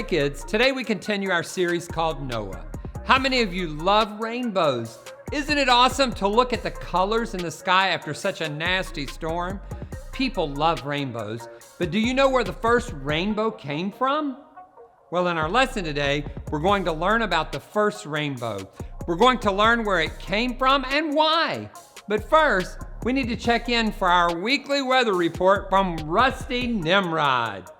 Hey kids, today we continue our series called Noah. How many of you love rainbows? Isn't it awesome to look at the colors in the sky after such a nasty storm? People love rainbows, but do you know where the first rainbow came from? Well, in our lesson today, we're going to learn about the first rainbow. We're going to learn where it came from and why. But first, we need to check in for our weekly weather report from Rusty Nimrod.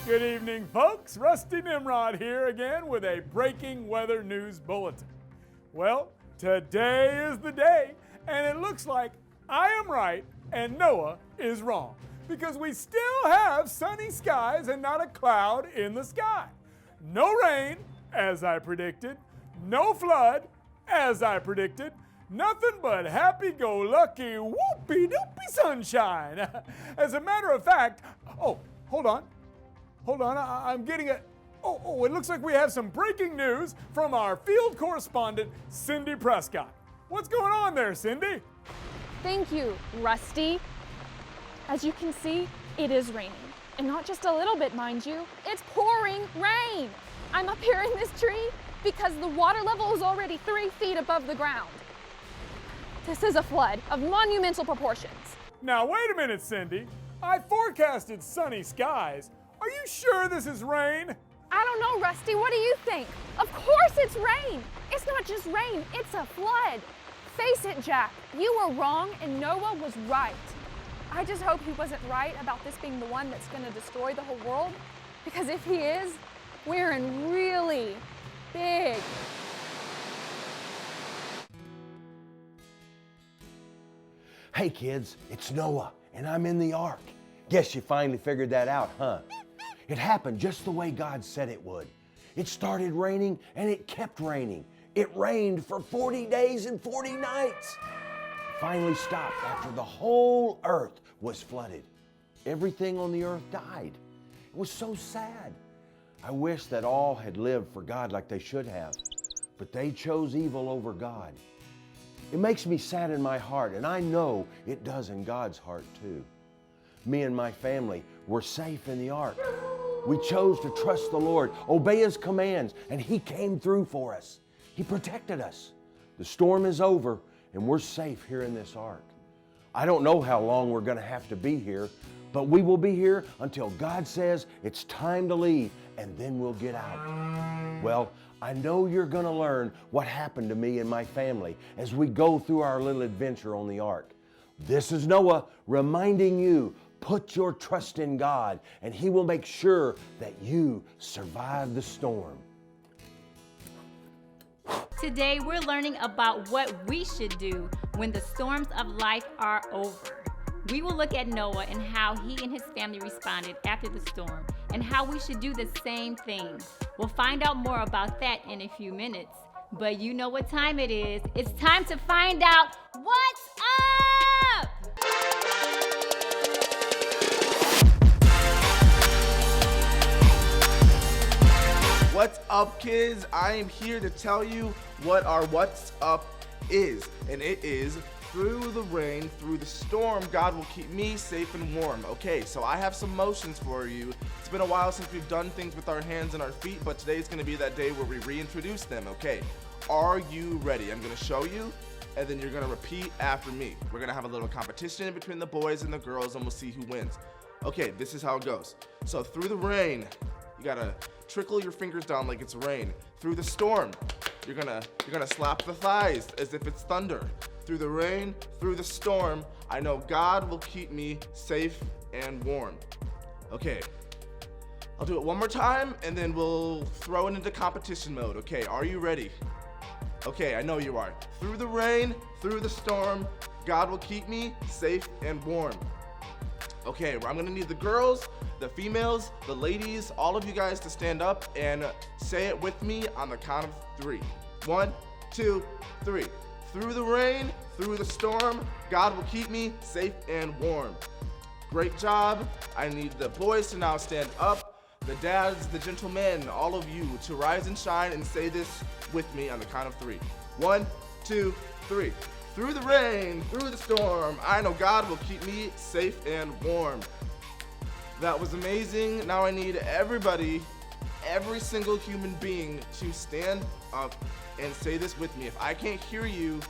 Good evening, folks. Rusty Nimrod here again with a breaking weather news bulletin. Well, today is the day, and it looks like I am right and Noah is wrong, because we still have sunny skies and not a cloud in the sky. No rain, as I predicted. No flood, as I predicted. Nothing but happy-go-lucky, whoopie-doopie sunshine. As a matter of fact, hold on, I'm getting it looks like we have some breaking news from our field correspondent, Cindy Prescott. What's going on there, Cindy? Thank you, Rusty. As you can see, it is raining. And not just a little bit, mind you. It's pouring rain. I'm up here in this tree because the water level is already 3 feet above the ground. This is a flood of monumental proportions. Now, wait a minute, Cindy. I forecasted sunny skies. Are you sure this is rain? I don't know, Rusty. What do you think? Of course it's rain. It's not just rain, it's a flood. Face it, Jack. You were wrong and Noah was right. I just hope he wasn't right about this being the one that's going to destroy the whole world. Because if he is, we're in really big. Hey kids, it's Noah, and I'm in the ark. Guess you finally figured that out, huh? It happened just the way God said it would. It started raining, and it kept raining. It rained for 40 days and 40 nights. It finally stopped after the whole earth was flooded. Everything on the earth died. It was so sad. I wish that all had lived for God like they should have, but they chose evil over God. It makes me sad in my heart, and I know it does in God's heart too. Me and my family were safe in the ark. We chose to trust the Lord, obey His commands, and He came through for us. He protected us. The storm is over, and we're safe here in this ark. I don't know how long we're going to have to be here, but we will be here until God says it's time to leave, and then we'll get out. Well, I know you're going to learn what happened to me and my family as we go through our little adventure on the ark. This is Noah reminding you, put your trust in God, and He will make sure that you survive the storm. Today, we're learning about what we should do when the storms of life are over. We will look at Noah and how he and his family responded after the storm, and how we should do the same thing. We'll find out more about that in a few minutes. But you know what time it is. It's time to find out what's up! What's up, kids? I am here to tell you what our what's up is. And it is, through the rain, through the storm, God will keep me safe and warm. Okay, so I have some motions for you. It's been a while since we've done things with our hands and our feet, but today's gonna be that day where we reintroduce them, okay? Are you ready? I'm gonna show you, and then you're gonna repeat after me. We're gonna have a little competition between the boys and the girls, and we'll see who wins. Okay, this is how it goes. So through the rain, you gotta trickle your fingers down like it's rain. Through the storm, you're gonna slap the thighs as if it's thunder. Through the rain, through the storm, I know God will keep me safe and warm. Okay, I'll do it one more time and then we'll throw it into competition mode. Okay, are you ready? Okay, I know you are. Through the rain, through the storm, God will keep me safe and warm. Okay, I'm gonna need the girls, the females, the ladies, all of you guys to stand up and say it with me on the count of 3. 1, 2, 3. Through the rain, through the storm, God will keep me safe and warm. Great job. I need the boys to now stand up, the dads, the gentlemen, all of you to rise and shine and say this with me on the count of 3. 1, 2, 3. through the rain, through the storm, I know God will keep me safe and warm. That was amazing. Now I need everybody, every single human being to stand up and say this with me. If I can't hear you,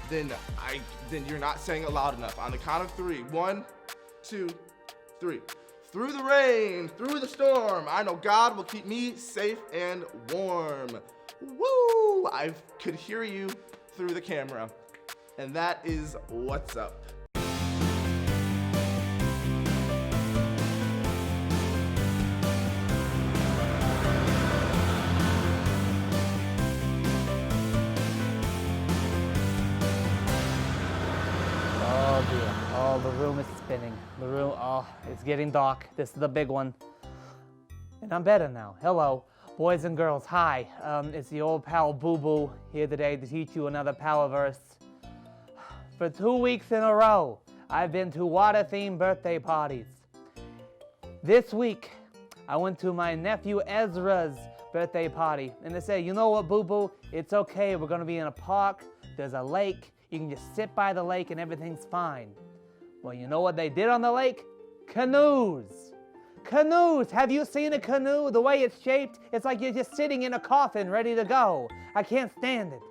then you're not saying it loud enough. On the count of 3. 1, 2, 3. Through the rain, through the storm, I know God will keep me safe and warm. Woo! I could hear you through the camera. And that is what's up. Oh dear. Oh, the room is spinning. The room, oh, it's getting dark. This is the big one. And I'm better now. Hello, boys and girls. Hi, it's the old pal Boo Boo here today to teach you another power verse. For 2 weeks in a row, I've been to water-themed birthday parties. This week, I went to my nephew Ezra's birthday party, and they said, you know what, Boo Boo? It's okay. We're gonna be in a park. There's a lake. You can just sit by the lake and everything's fine. Well, you know what they did on the lake? Canoes. Canoes. Have you seen a canoe? The way it's shaped, it's like you're just sitting in a coffin ready to go. I can't stand it.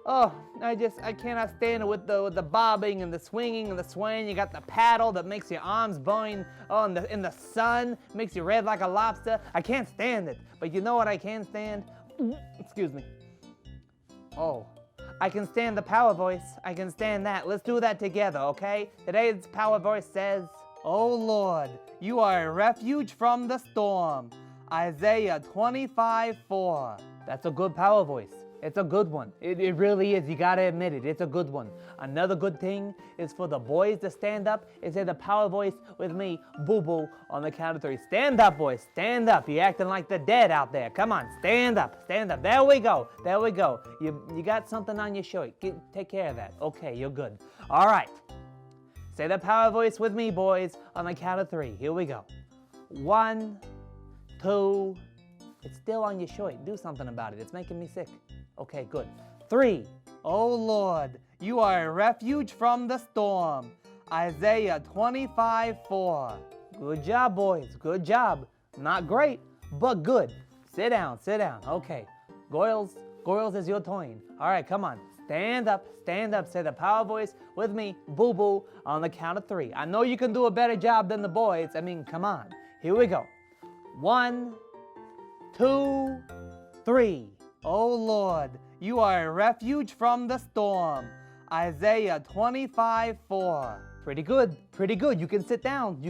Oh, I cannot stand it with the bobbing and the swinging and the swaying. You got the paddle that makes your arms burn. Oh, in the sun, makes you red like a lobster. I can't stand it. But you know what I can stand? Excuse me. Oh, I can stand the power voice. I can stand that. Let's do that together, okay? Today's power voice says, "Oh Lord, you are a refuge from the storm." Isaiah 25:4. That's a good power voice. It's a good one. It really is. You gotta admit it. It's a good one. Another good thing is for the boys to stand up and say the power voice with me, Boo Boo, on the count of 3. Stand up, boys. Stand up. You're acting like the dead out there. Come on. Stand up. Stand up. There we go. There we go. You got something on your shirt. Take care of that. Okay, you're good. All right. Say the power voice with me, boys, on the count of 3. Here we go. 1, 2. It's still on your shirt. Do something about it. It's making me sick. Okay, good. 3. Oh Lord, you are a refuge from the storm. Isaiah 25:4. Good job, boys. Good job. Not great, but good. Sit down, sit down. Okay. Goyles is your turn. All right, come on. Stand up, stand up. Say the power voice with me, Boo Boo, on the count of 3. I know you can do a better job than the boys. I mean, come on. Here we go. 1, 2, 3. Oh Lord, you are a refuge from the storm. Isaiah 25:4. Pretty good, pretty good. You can sit down.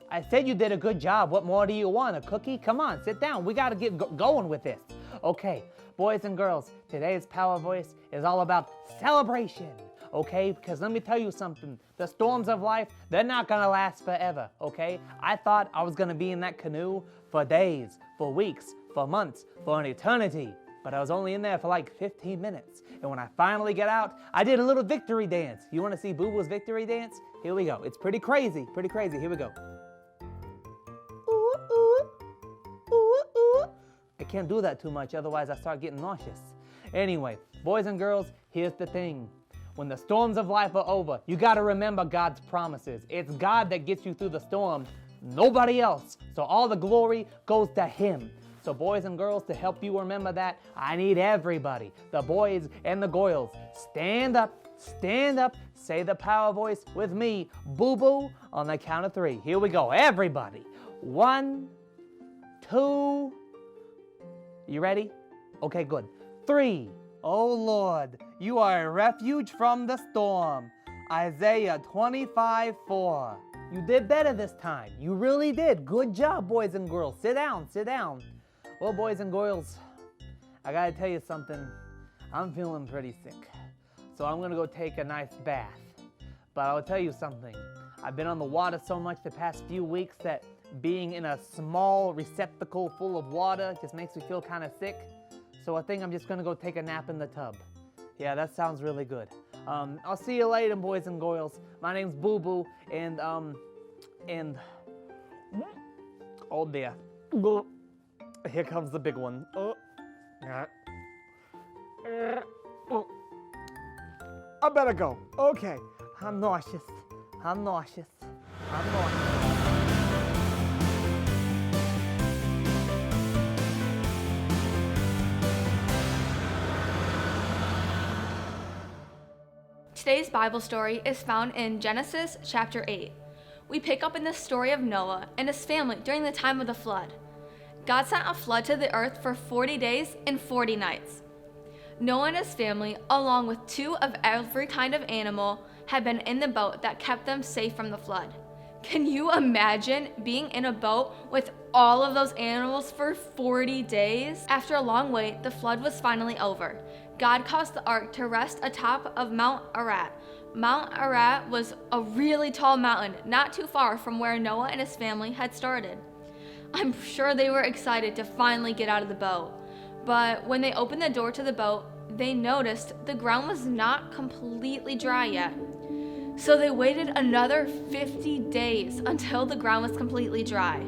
I said you did a good job. What more do you want? A cookie? Come on, sit down. We got to get going with this. Okay, boys and girls, today's power voice is all about celebration. Okay, because let me tell you something. The storms of life, they're not going to last forever. Okay, I thought I was going to be in that canoe for days, for weeks, for months, for an eternity. But I was only in there for like 15 minutes. And when I finally get out, I did a little victory dance. You want to see Boo Boo's victory dance? Here we go. It's pretty crazy, pretty crazy. Here we go. Ooh, ooh, ooh, ooh. I can't do that too much, otherwise I start getting nauseous. Anyway, boys and girls, here's the thing. When the storms of life are over, you got to remember God's promises. It's God that gets you through the storm, nobody else. So all the glory goes to Him. So boys and girls, to help you remember that, I need everybody, the boys and the girls, stand up, say the power voice with me, Boo Boo, on the count of 3. Here we go, everybody. 1, 2, you ready? Okay, good. 3, oh Lord, you are a refuge from the storm. Isaiah 25:4. You did better this time. You really did. Good job, boys and girls. Sit down, sit down. Well, boys and girls, I gotta tell you something. I'm feeling pretty sick, so I'm gonna go take a nice bath. But I'll tell you something. I've been on the water so much the past few weeks that being in a small receptacle full of water just makes me feel kind of sick. So I think I'm just gonna go take a nap in the tub. Yeah, that sounds really good. I'll see you later, boys and girls. My name's Boo Boo, and oh dear. Here comes the big one. Oh. better go. Okay. I'm nauseous. I'm nauseous. I'm nauseous. Today's Bible story is found in Genesis chapter 8. We pick up in the story of Noah and his family during the time of the flood. God sent a flood to the earth for 40 days and 40 nights. Noah and his family, along with 2 of every kind of animal, had been in the boat that kept them safe from the flood. Can you imagine being in a boat with all of those animals for 40 days? After a long wait, the flood was finally over. God caused the ark to rest atop of Mount Ararat. Mount Ararat was a really tall mountain, not too far from where Noah and his family had started. I'm sure they were excited to finally get out of the boat. But when they opened the door to the boat, they noticed the ground was not completely dry yet. So they waited another 50 days until the ground was completely dry.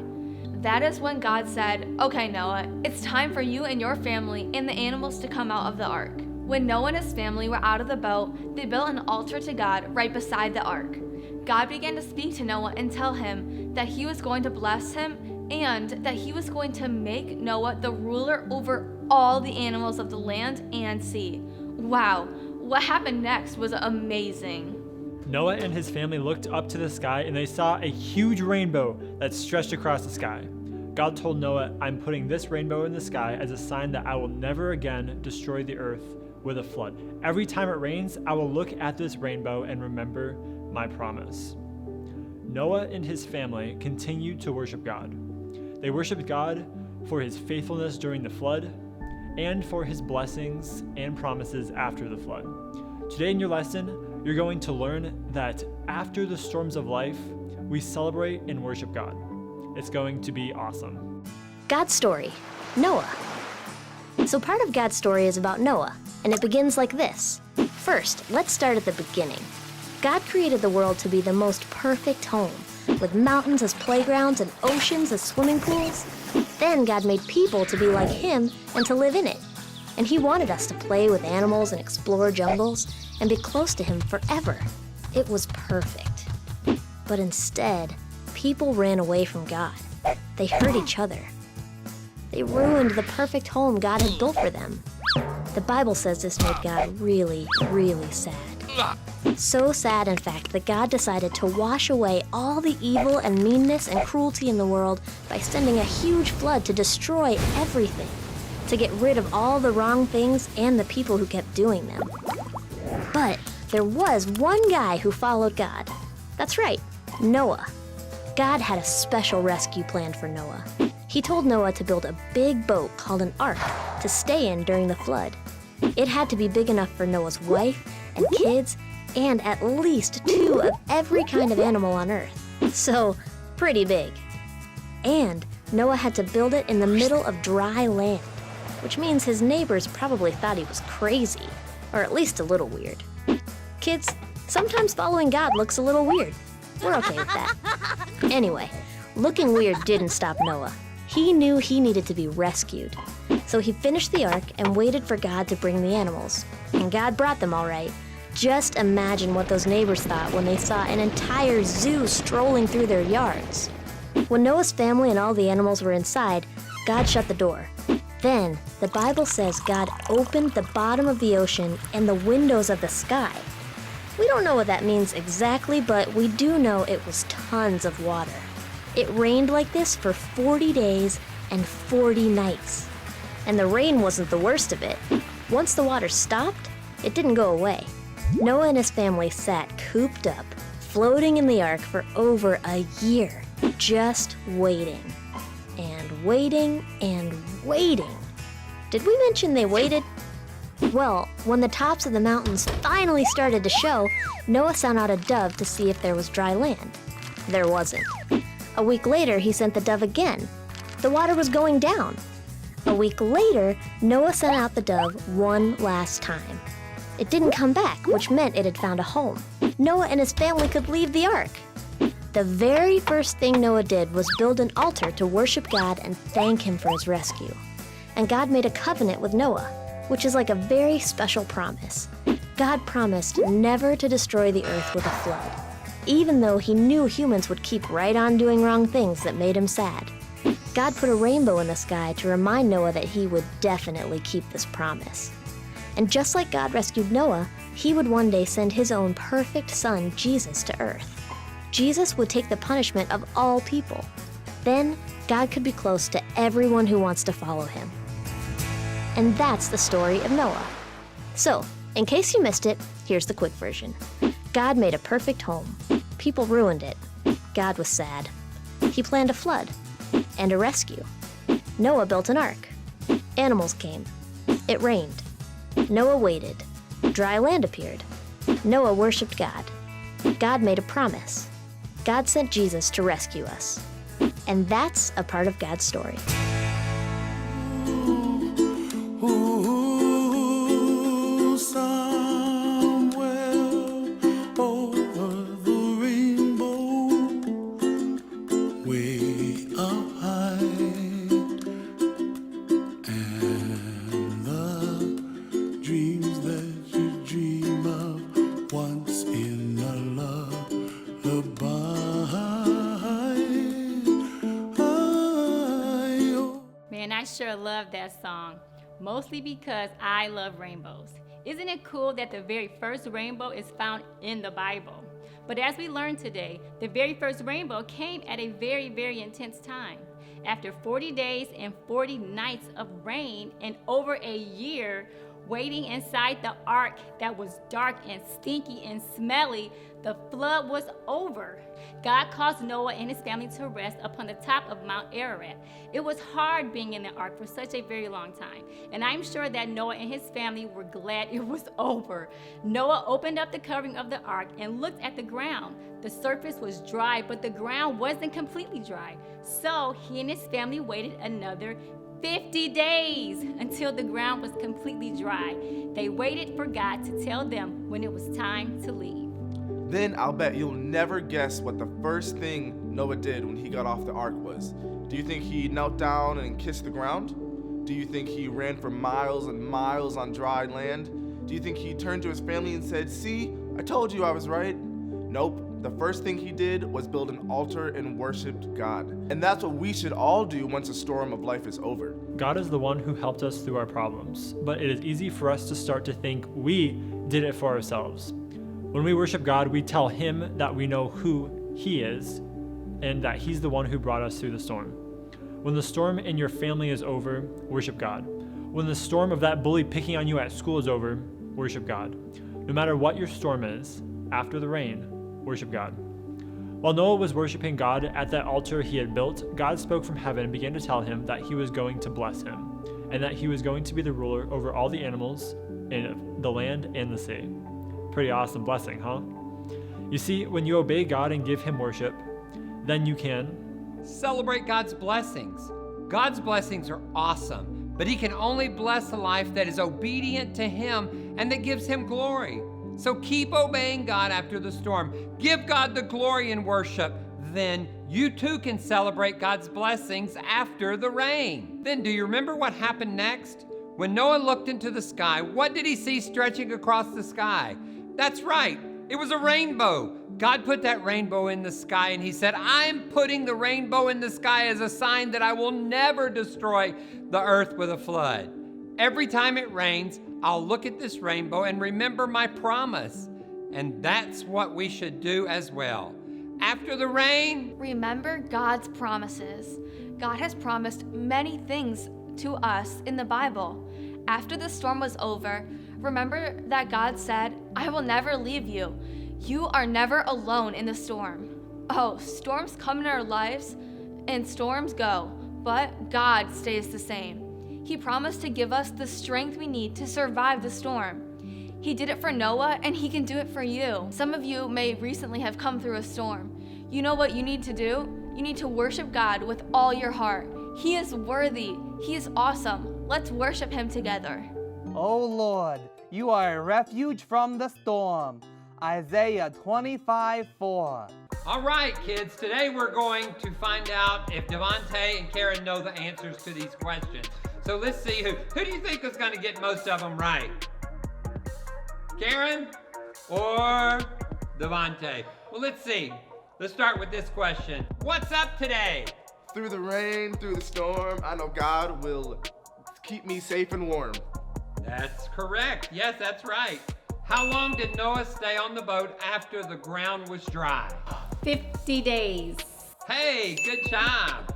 That is when God said, "Okay, Noah, it's time for you and your family and the animals to come out of the ark." When Noah and his family were out of the boat, they built an altar to God right beside the ark. God began to speak to Noah and tell him that he was going to bless him and that he was going to make Noah the ruler over all the animals of the land and sea. Wow, what happened next was amazing. Noah and his family looked up to the sky and they saw a huge rainbow that stretched across the sky. God told Noah, "I'm putting this rainbow in the sky as a sign that I will never again destroy the earth with a flood. Every time it rains, I will look at this rainbow and remember my promise." Noah and his family continued to worship God. They worshiped God for his faithfulness during the flood and for his blessings and promises after the flood. Today in your lesson, you're going to learn that after the storms of life, we celebrate and worship God. It's going to be awesome. God's story, Noah. So part of God's story is about Noah, and it begins like this. First, let's start at the beginning. God created the world to be the most perfect home, with mountains as playgrounds and oceans as swimming pools. Then God made people to be like him and to live in it. And he wanted us to play with animals and explore jungles and be close to him forever. It was perfect. But instead, people ran away from God. They hurt each other. They ruined the perfect home God had built for them. The Bible says this made God really, really sad. So sad, in fact, that God decided to wash away all the evil and meanness and cruelty in the world by sending a huge flood to destroy everything, to get rid of all the wrong things and the people who kept doing them. But there was one guy who followed God. That's right, Noah. God had a special rescue plan for Noah. He told Noah to build a big boat called an ark to stay in during the flood. It had to be big enough for Noah's wife and kids and at least 2 of every kind of animal on earth. So, pretty big. And Noah had to build it in the middle of dry land, which means his neighbors probably thought he was crazy, or at least a little weird. Kids, sometimes following God looks a little weird. We're okay with that. Anyway, looking weird didn't stop Noah. He knew he needed to be rescued. So he finished the ark and waited for God to bring the animals. And God brought them all right. Just imagine what those neighbors thought when they saw an entire zoo strolling through their yards. When Noah's family and all the animals were inside, God shut the door. Then, the Bible says God opened the bottom of the ocean and the windows of the sky. We don't know what that means exactly, but we do know it was tons of water. It rained like this for 40 days and 40 nights. And the rain wasn't the worst of it. Once the water stopped, it didn't go away. Noah and his family sat cooped up, floating in the ark for over a year, just waiting. And waiting and waiting. Did we mention they waited? Well, when the tops of the mountains finally started to show, Noah sent out a dove to see if there was dry land. There wasn't. A week later, he sent the dove again. The water was going down. A week later, Noah sent out the dove one last time. It didn't come back, which meant it had found a home. Noah and his family could leave the ark. The very first thing Noah did was build an altar to worship God and thank him for his rescue. And God made a covenant with Noah, which is like a very special promise. God promised never to destroy the earth with a flood, even though he knew humans would keep right on doing wrong things that made him sad. God put a rainbow in the sky to remind Noah that he would definitely keep this promise. And just like God rescued Noah, he would one day send his own perfect son, Jesus, to earth. Jesus would take the punishment of all people. Then, God could be close to everyone who wants to follow him. And that's the story of Noah. So, in case you missed it, here's the quick version. God made a perfect home. People ruined it. God was sad. He planned a flood and a rescue. Noah built an ark. Animals came. It rained. Noah waited. Dry land appeared. Noah worshiped God. God made a promise. God sent Jesus to rescue us. And that's a part of God's story. Man, I sure love that song, mostly because I love rainbows. Isn't it cool that the very first rainbow is found in the Bible? But as we learned today, the very first rainbow came at a very, very intense time. After 40 days and 40 nights of rain and over a year waiting inside the ark that was dark and stinky and smelly, the flood was over. God caused Noah and his family to rest upon the top of Mount Ararat. It was hard being in the ark for such a very long time, and I'm sure that Noah and his family were glad it was over. Noah opened up the covering of the ark and looked at the ground. The surface was dry, but the ground wasn't completely dry. So he and his family waited another 50 days until the ground was completely dry. They waited for God to tell them when it was time to leave. Then I'll bet you'll never guess what the first thing Noah did when he got off the ark was. Do you think he knelt down and kissed the ground? Do you think he ran for miles and miles on dry land? Do you think he turned to his family and said, "See, I told you I was right"? Nope. The first thing he did was build an altar and worshiped God. And that's what we should all do once a storm of life is over. God is the one who helped us through our problems, but it is easy for us to start to think we did it for ourselves. When we worship God, we tell him that we know who he is and that he's the one who brought us through the storm. When the storm in your family is over, worship God. When the storm of that bully picking on you at school is over, worship God. No matter what your storm is, after the rain, worship God. While Noah was worshiping God at that altar he had built, God spoke from heaven and began to tell him that he was going to bless him and that he was going to be the ruler over all the animals in the land and the sea. Pretty awesome blessing, huh? You see, when you obey God and give him worship, then you can celebrate God's blessings. God's blessings are awesome, but he can only bless a life that is obedient to him and that gives him glory. So keep obeying God after the storm. Give God the glory in worship. Then you too can celebrate God's blessings after the rain. Then do you remember what happened next? When Noah looked into the sky, what did he see stretching across the sky? That's right, it was a rainbow. God put that rainbow in the sky and he said, "I'm putting the rainbow in the sky as a sign that I will never destroy the earth with a flood. Every time it rains, I'll look at this rainbow and remember my promise." And that's what we should do as well. After the rain, remember God's promises. God has promised many things to us in the Bible. After the storm was over, remember that God said, "I will never leave you. You are never alone in the storm." Oh, storms come in our lives and storms go, but God stays the same. He promised to give us the strength we need to survive the storm. He did it for Noah, and he can do it for you. Some of you may recently have come through a storm. You know what you need to do? You need to worship God with all your heart. He is worthy. He is awesome. Let's worship him together. Oh Lord, you are a refuge from the storm. Isaiah 25:4. all right, kids, today we're going to find out if Devontae and Karen know the answers to these questions. So let's see who do you think is going to get most of them right? Karen or Devontae? Well, let's see. Let's start with this question. What's up today? Through the rain, through the storm, I know God will keep me safe and warm. That's correct. Yes, that's right. How long did Noah stay on the boat after the ground was dry? 50 days. Hey, good job.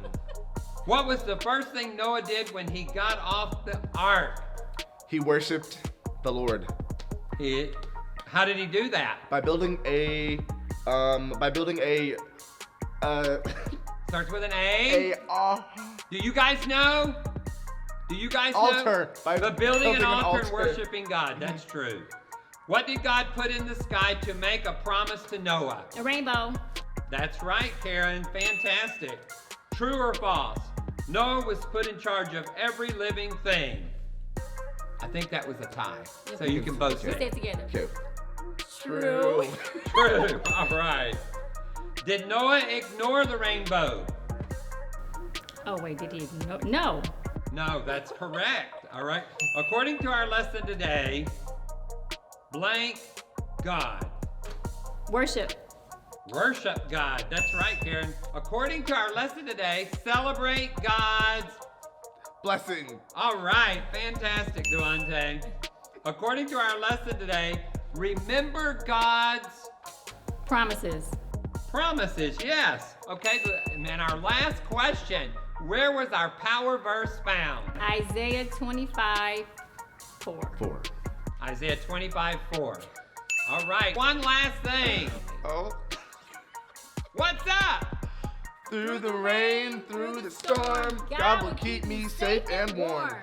What was the first thing Noah did when he got off the ark? He worshiped the Lord. How did he do that? By building a Starts with an A. Do you guys know? Do you guys altar. know? By the building an altar and altar. worshiping God. That's true. What did God put in the sky to make a promise to Noah? A rainbow. That's right, Karen. Fantastic. True or false? Noah was put in charge of every living thing. I think that was a tie. So you can both Let's say say. it together. Okay. True. True. All right. Did Noah ignore the rainbow? Oh, wait, did he ignore? No. No, that's correct. All right. According to our lesson today, blank God. Worship. Worship God. That's right, Karen. According to our lesson today, celebrate God's Blessing. All right, fantastic, Devontae. According to our lesson today, remember God's Promises. promises. Yes. Okay, and our last question, where was our power verse found? Isaiah 25:4. 4. Isaiah 25:4. All right, one last thing. Oh. What's up? Through the rain, through the storm, God will keep me safe and warm.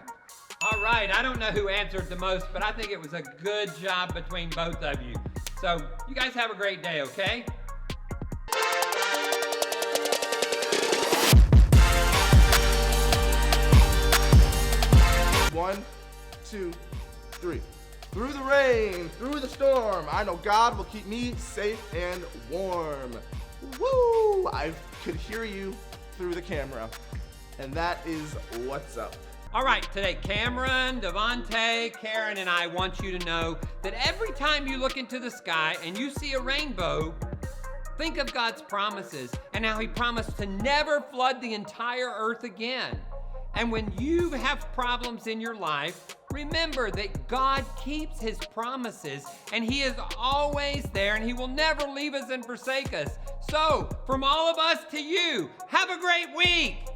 All right, I don't know who answered the most, but I think it was a good job between both of you. So you guys have a great day, okay? One, two, three. Through the rain, through the storm, I know God will keep me safe and warm. Woo! I could hear you through the camera. And that is what's up. All right, today Cameron, Devontae, Karen, and I want you to know that every time you look into the sky and you see a rainbow, think of God's promises and how he promised to never flood the entire earth again. And when you have problems in your life, remember that God keeps his promises and he is always there and he will never leave us and forsake us. So, from all of us to you, have a great week.